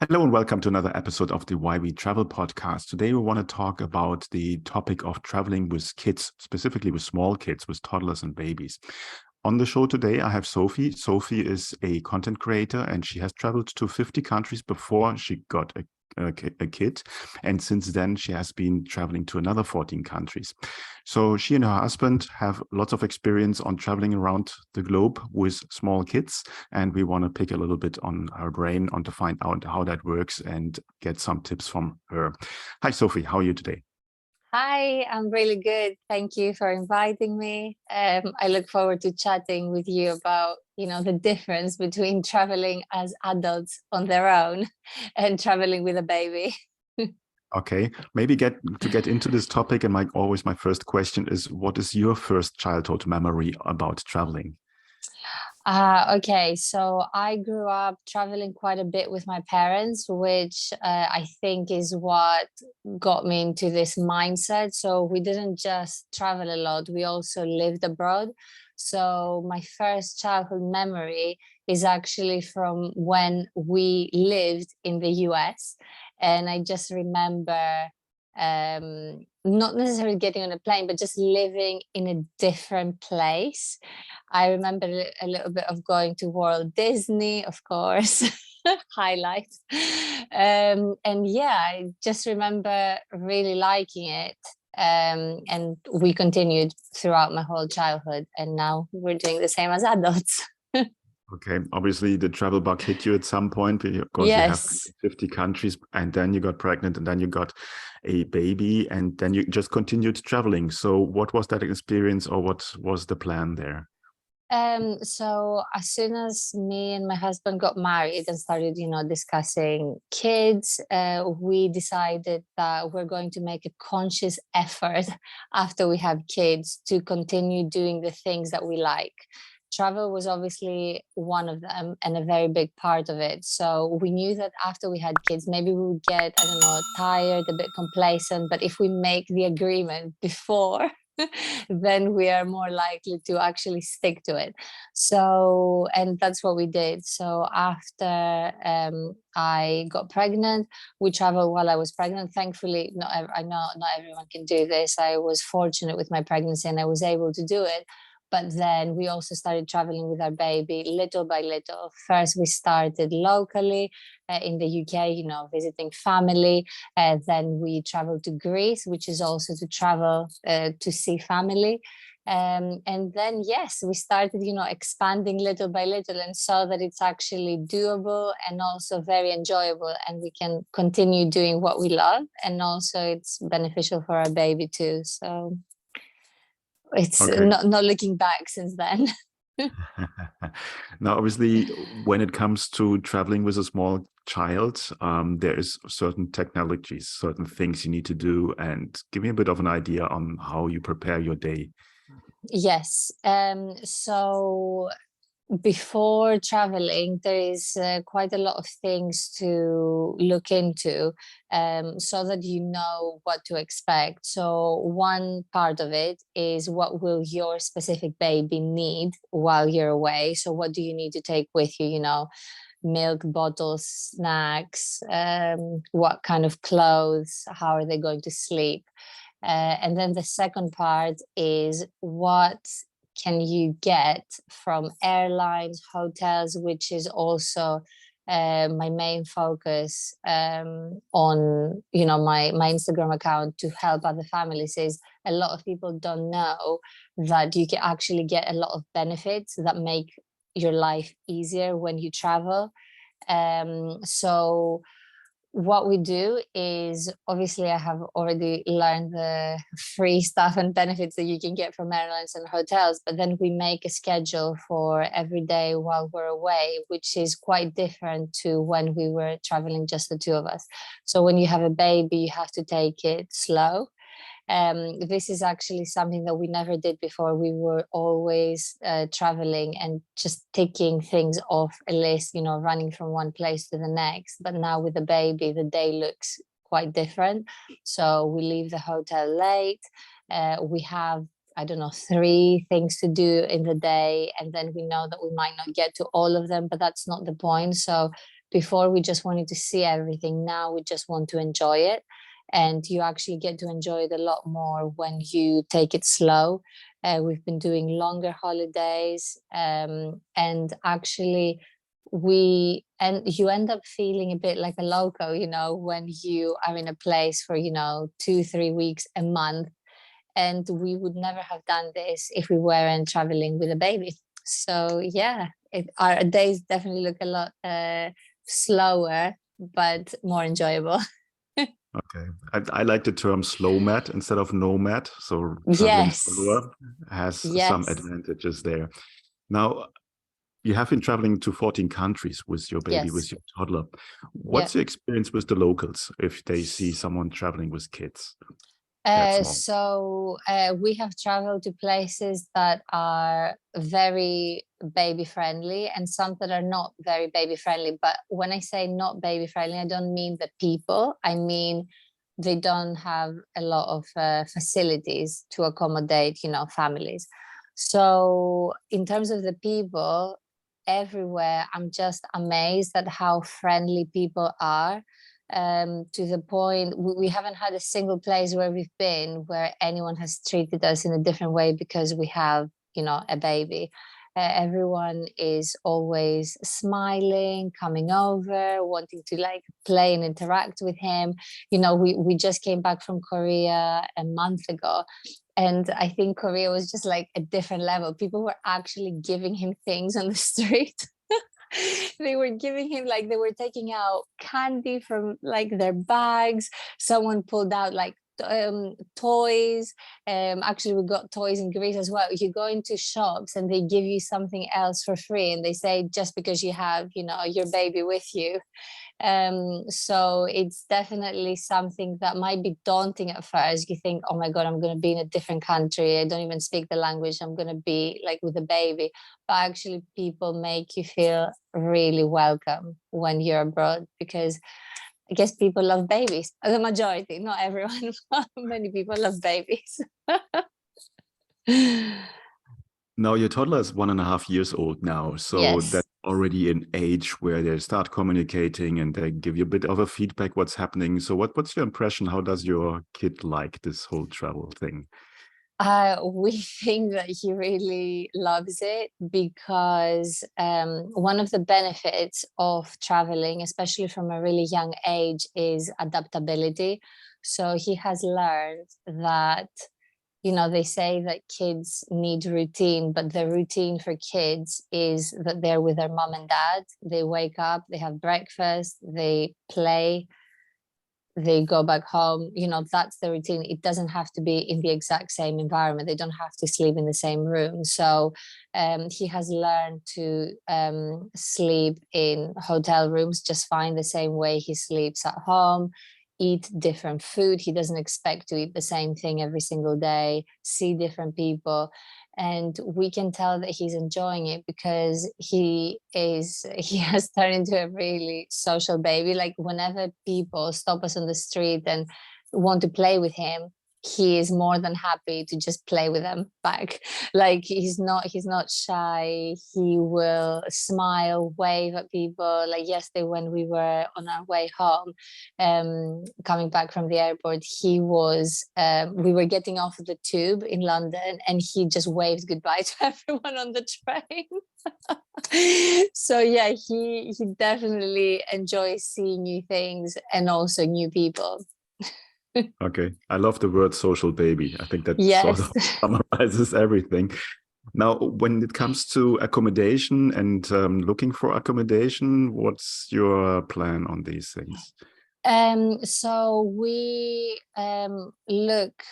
Hello and welcome to another episode of the Why We Travel podcast. Today we want to talk about the topic of traveling with kids, specifically with small kids, with toddlers and babies. On the show today, I have Sophie. Sophie is a content creator and she has traveled to 50 countries before she got a kid. And since then, she has been traveling to another 14 countries. So she and her husband have lots of experience on traveling around the globe with small kids. And we want to pick a little bit on her brain on to find out how that works and get some tips from her. Hi, Sophie. How are you today? Hi, I'm really good. Thank you for inviting me. I look forward to chatting with you about, the difference between traveling as adults on their own and traveling with a baby. Okay, maybe get into this topic. And my first question is, what is your first childhood memory about traveling? Okay, so I grew up traveling quite a bit with my parents, which I think is what got me into this mindset. So we didn't just travel a lot, we also lived abroad. So my first childhood memory is actually from when we lived in the US. And I just remember not necessarily getting on a plane, but just living in a different place. I remember a little bit of going to World Disney, of course, highlights. And yeah, I just remember really liking it. And we continued throughout my whole childhood, and now we're doing the same as adults. Okay, obviously the travel bug hit you at some point because you have Yes. 50 countries and then you got pregnant and then you got a baby and then you just continued traveling. So what was that experience or what was the plan there? So as soon as me and my husband got married and started, discussing kids, we decided that we're going to make a conscious effort after we have kids to continue doing the things that we like. Travel was obviously one of them and a very big part of it. So we knew that after we had kids, maybe we would get, I don't know, tired, a bit complacent. But if we make the agreement before, then we are more likely to actually stick to it. So, and that's what we did. So after I got pregnant, we traveled while I was pregnant. Thankfully, I know not everyone can do this. I was fortunate with my pregnancy and I was able to do it. But then we also started traveling with our baby little by little. First, we started locally in the UK, visiting family. Then we traveled to Greece, which is also to travel to see family. And then, yes, we started, expanding little by little and saw that it's actually doable and also very enjoyable. And we can continue doing what we love. And also it's beneficial for our baby too. So it's Okay. not looking back since then. Now, obviously, when it comes to traveling with a small child, there is certain technologies, certain things you need to do. And give me a bit of an idea on how you prepare your day. Yes. So before traveling, there is quite a lot of things to look into so that you know what to expect. So one part of it is what will your specific baby need while you're away. So what do you need to take with you, milk bottles, snacks, what kind of clothes, how are they going to sleep? And then the second part is what can you get from airlines, hotels, which is also my main focus on my Instagram account to help other families. Is a lot of people don't know that you can actually get a lot of benefits that make your life easier when you travel. So what we do is, obviously I have already learned the free stuff and benefits that you can get from airlines and hotels, but then we make a schedule for every day while we're away, which is quite different to when we were traveling just the two of us. So when you have a baby, you have to take it slow. This is actually something that we never did before. We were always traveling and just ticking things off a list, running from one place to the next. But now with the baby, the day looks quite different. So we leave the hotel late. We have, I don't know, 3 things to do in the day. And then we know that we might not get to all of them, but that's not the point. So Before we just wanted to see everything. Now we just want to enjoy it. And you actually get to enjoy it a lot more when you take it slow. We've been doing longer holidays, and actually you end up feeling a bit like a loco, when you are in a place for 2-3 weeks, a month. And we would never have done this if we weren't traveling with a baby. So yeah, our days definitely look a lot slower but more enjoyable. Okay. I like the term slow mat instead of nomad. So traveling Yes. slower has some Yes. advantages there. Now, you have been traveling to 14 countries with your baby, Yes. with your toddler. Yeah. What's your experience with the locals if they see someone traveling with kids that small? We have traveled to places that are very baby friendly and some that are not very baby friendly. But when I say not baby friendly, I don't mean the people. I mean, they don't have a lot of facilities to accommodate, families. So in terms of the people, everywhere, I'm just amazed at how friendly people are, to the point we haven't had a single place where we've been where anyone has treated us in a different way because we have, a baby. Everyone is always smiling, coming over, wanting to like play and interact with him. We just came back from Korea a month ago, and I think Korea was just like a different level. People were actually giving him things on the street. They were giving him, like, they were taking out candy from like their bags. Someone pulled out like toys. Actually, we got toys in Greece as well. You go into shops and they give you something else for free, and they say just because you have, your baby with you. So it's definitely something that might be daunting at first. You think, oh my God, I'm going to be in a different country. I don't even speak the language. I'm going to be like with a baby. But actually, people make you feel really welcome when you're abroad, because I guess people love babies. The majority, not everyone, but many people love babies. Now, your toddler is 1.5 years old now. So Yes. that's already an age where they start communicating and they give you a bit of a feedback what's happening. So what's your impression? How does your kid like this whole travel thing? We think that he really loves it because one of the benefits of traveling, especially from a really young age, is adaptability. So he has learned that, they say that kids need routine, but the routine for kids is that they're with their mom and dad. They wake up, they have breakfast, they play, they go back home. That's the routine. It doesn't have to be in the exact same environment. They don't have to sleep in the same room. So he has learned to sleep in hotel rooms just fine, the same way he sleeps at home, eat different food. He doesn't expect to eat the same thing every single day, see different people. And we can tell that he's enjoying it because he has turned into a really social baby. Like, whenever people stop us on the street and want to play with him, he is more than happy to just play with them back. Like, he's not shy. He will smile, wave at people. Like yesterday when we were on our way home, coming back from the airport, we were getting off the tube in London, and he just waved goodbye to everyone on the train. So yeah, he definitely enjoys seeing new things and also new people. Okay. I love the word social baby. I think that sort Yes. of summarizes everything. Now, when it comes to accommodation and looking for accommodation, what's your plan on these things? So we look,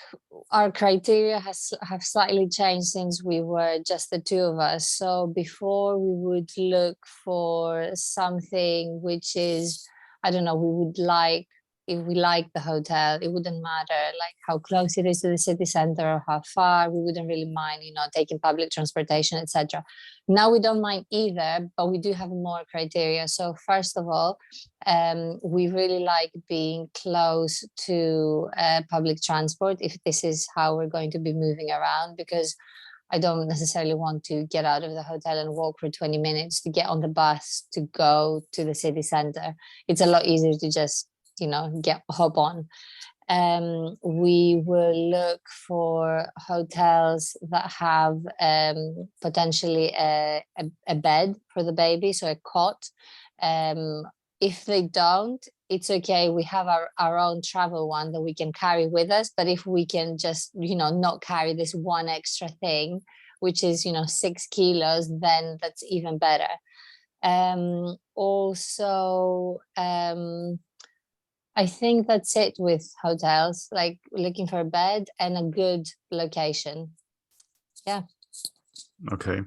our criteria have slightly changed since we were just the two of us. So before, we would look for something which is, I don't know, we would like, if we like the hotel, it wouldn't matter like how close it is to the city center or how far. We wouldn't really mind, taking public transportation, etc. Now we don't mind either, but we do have more criteria. So first of all, we really like being close to public transport if this is how we're going to be moving around, because I don't necessarily want to get out of the hotel and walk for 20 minutes to get on the bus to go to the city center. It's a lot easier to just, hop on. We will look for hotels that have potentially a bed for the baby, so a cot. If they don't, it's okay. We have our own travel one that we can carry with us. But if we can just, not carry this one extra thing, which is, 6 kilos, then that's even better. I think that's it with hotels, like looking for a bed and a good location. Yeah. Okay.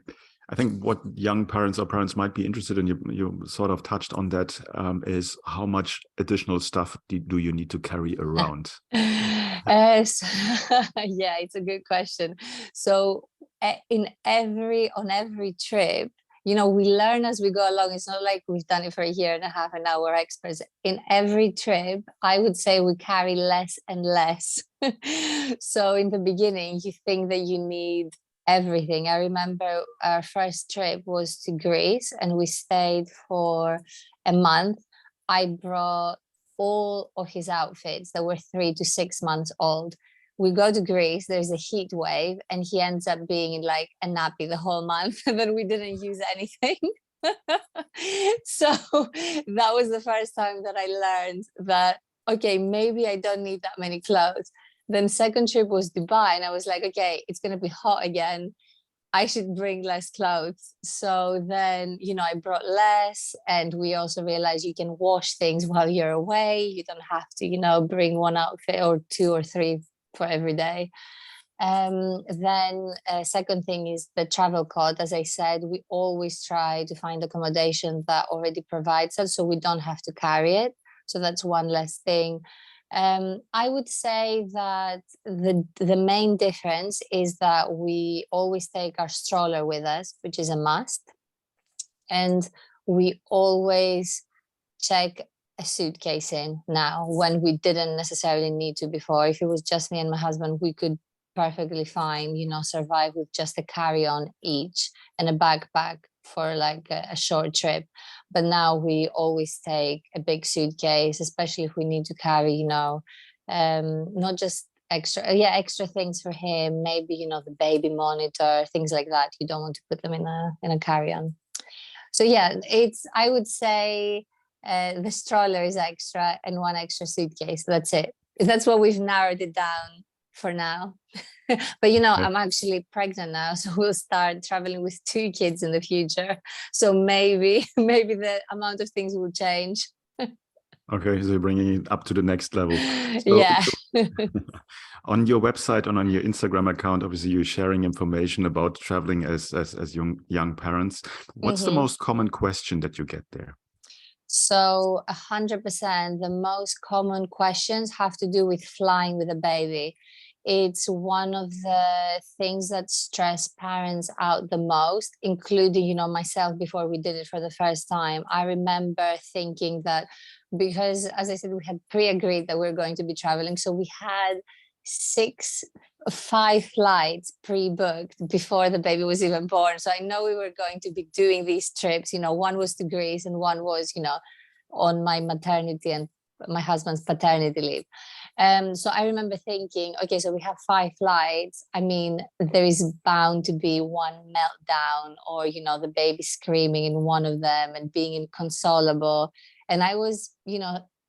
I think what young parents or parents might be interested in, you sort of touched on that, is how much additional stuff do you need to carry around? Yeah, it's a good question. So on every trip, we learn as we go along. It's not like we've done it for a year and a half and now we're experts. In every trip, I would say we carry less and less. So in the beginning, you think that you need everything. I remember our first trip was to Greece and we stayed for a month. I brought all of his outfits that were 3 to 6 months old. We go to Greece, there's a heat wave, and he ends up being in like a nappy the whole month, that we didn't use anything. So that was the first time that I learned that, okay, maybe I don't need that many clothes. Then second trip was Dubai, and I was like, okay, it's going to be hot again. I should bring less clothes. So then, I brought less, and we also realized you can wash things while you're away. You don't have to, bring one outfit or 2 or 3 for every day. Then second thing is the travel code. As I said, we always try to find accommodation that already provides us, so we don't have to carry it. So that's one less thing. I would say that the main difference is that we always take our stroller with us, which is a must. And we always check a suitcase in now when we didn't necessarily need to before. If it was just me and my husband, we could perfectly fine, survive with just a carry-on each and a backpack for like a short trip. But now we always take a big suitcase, especially if we need to carry, not just extra things for him, maybe, the baby monitor, things like that. You don't want to put them in a carry-on. So yeah, I would say the stroller is extra and one extra suitcase. That's it. That's what we've narrowed it down for now. But I'm actually pregnant now, so we'll start traveling with 2 kids in the future. So maybe the amount of things will change. Okay, so you're bringing it up to the next level. So, yeah. On your website and on your Instagram account, obviously you're sharing information about traveling as young parents. What's the most common question that you get there? So 100%, the most common questions have to do with flying with a baby. It's one of the things that stress parents out the most, including, myself before we did it for the first time. I remember thinking that because, as I said, we had pre-agreed that we we're going to be traveling. So we had 5 flights pre-booked before the baby was even born. So I know we were going to be doing these trips. One was to Greece and one was, on my maternity and my husband's paternity leave. So I remember thinking, okay, so we have 5 flights. I mean, there is bound to be one meltdown or, the baby screaming in one of them and being inconsolable. And I was,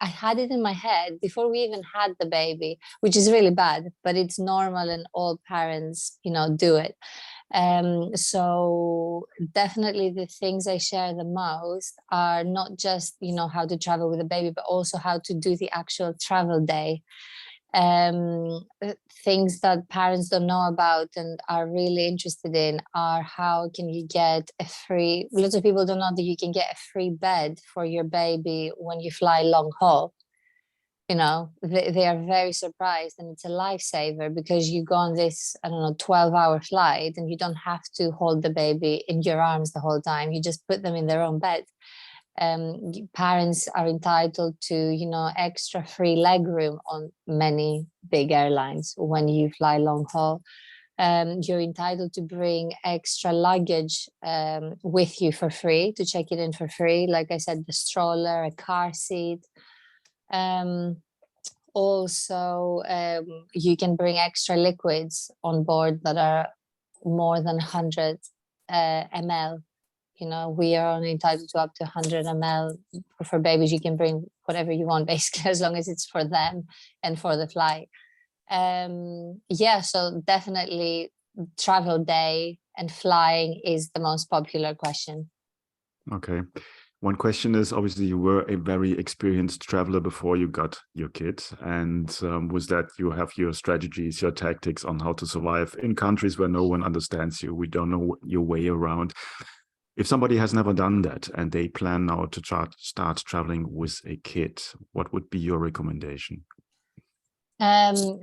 I had it in my head before we even had the baby, which is really bad, but it's normal and all parents, do it. So definitely the things I share the most are not just, how to travel with a baby, but also how to do the actual travel day. Things that parents don't know about and are really interested in are how can you get lots of people don't know that you can get a free bed for your baby when you fly long haul. They are very surprised, and it's a lifesaver because you go on this, 12-hour flight and you don't have to hold the baby in your arms the whole time. You just put them in their own bed. Parents are entitled to, extra free leg room on many big airlines when you fly long haul. You're entitled to bring extra luggage with you for free, to check it in for free. Like I said, the stroller, a car seat. Also, you can bring extra liquids on board that are more than 100 ml. You know, we are only entitled to up to 100 ml. For babies, you can bring whatever you want, basically, as long as it's for them and for the flight. Yeah, so definitely travel day and flying is the most popular question. Okay. One question is, obviously, you were a very experienced traveler before you got your kid. And with that, you have your strategies, your tactics on how to survive in countries where no one understands you. We don't know your way around. If somebody has never done that and they plan now to start traveling with a kid, what would be your recommendation?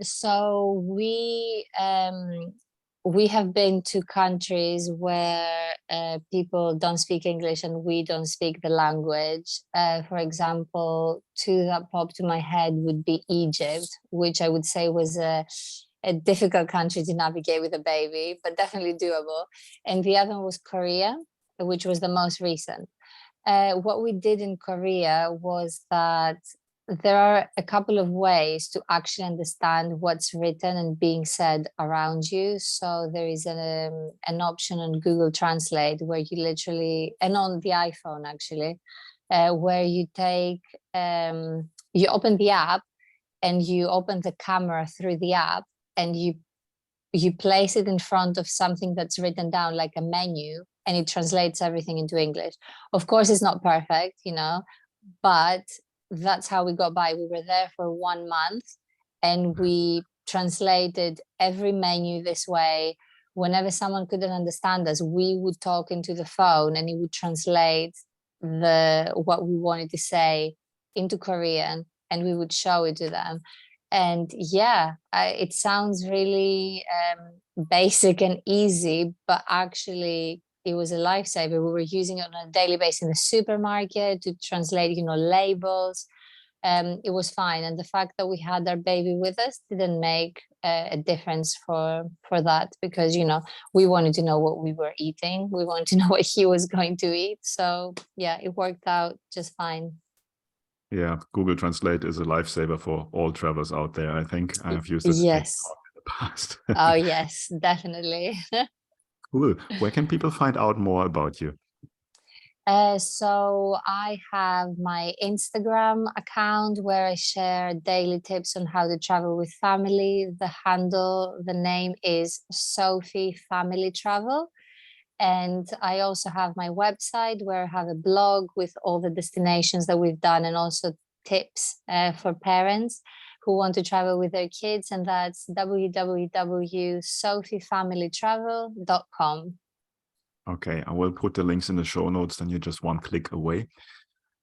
So we have been to countries where people don't speak English and we don't speak the language. For example, two that pop to my head would be Egypt, which I would say was a difficult country to navigate with a baby, but definitely doable. And the other one was Korea, which was the most recent. What we did in Korea was that there are a couple of ways to actually understand what's written and being said around you. So there is an option on Google Translate where you literally, and on the iPhone actually, where you take, you open the app and you open the camera through the app and you place it in front of something that's written down like a menu, and it translates everything into English. Of course, it's not perfect, you know, but that's how we got by. We were there for 1 month and we translated every menu this way. Whenever someone couldn't understand us, we would talk into the phone and it would translate what we wanted to say into Korean, and we would show it to them. And yeah, it sounds really basic and easy, but actually it was a lifesaver. We were using it on a daily basis in the supermarket to translate, you know, labels. It was fine. And the fact that we had our baby with us didn't make a difference for that, because, you know, we wanted to know what we were eating. We wanted to know what he was going to eat. So yeah, it worked out just fine. Yeah, Google Translate is a lifesaver for all travelers out there. I think I have used this in Yes. the past. Oh, yes, definitely. Cool. Where can people find out more about you? So I have my Instagram account where I share daily tips on how to travel with family. The name is Sophie Family Travel. And I also have my website where I have a blog with all the destinations that we've done and also tips for parents who want to travel with their kids. And that's www.sophiefamilytravel.com. Okay, I will put the links in the show notes, then you're just one click away.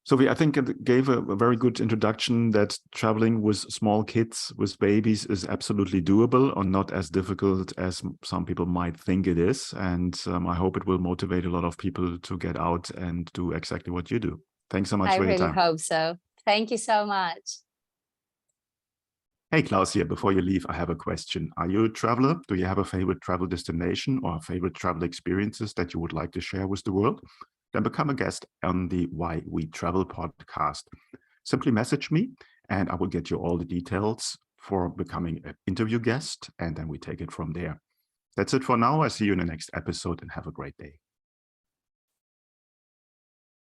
Sophie, I think it gave a very good introduction that traveling with small kids, with babies, is absolutely doable or not as difficult as some people might think it is. And I hope it will motivate a lot of people to get out and do exactly what you do. Thanks so much I for your really time. hope so. Thank you so much. Hey, Klaus here. Before you leave, I have a question. Are you a traveler? Do you have a favorite travel destination or favorite travel experiences that you would like to share with the world? Then become a guest on the Why We Travel podcast. Simply message me and I will get you all the details for becoming an interview guest, and then we take it from there. That's it for now. I see you in the next episode and have a great day.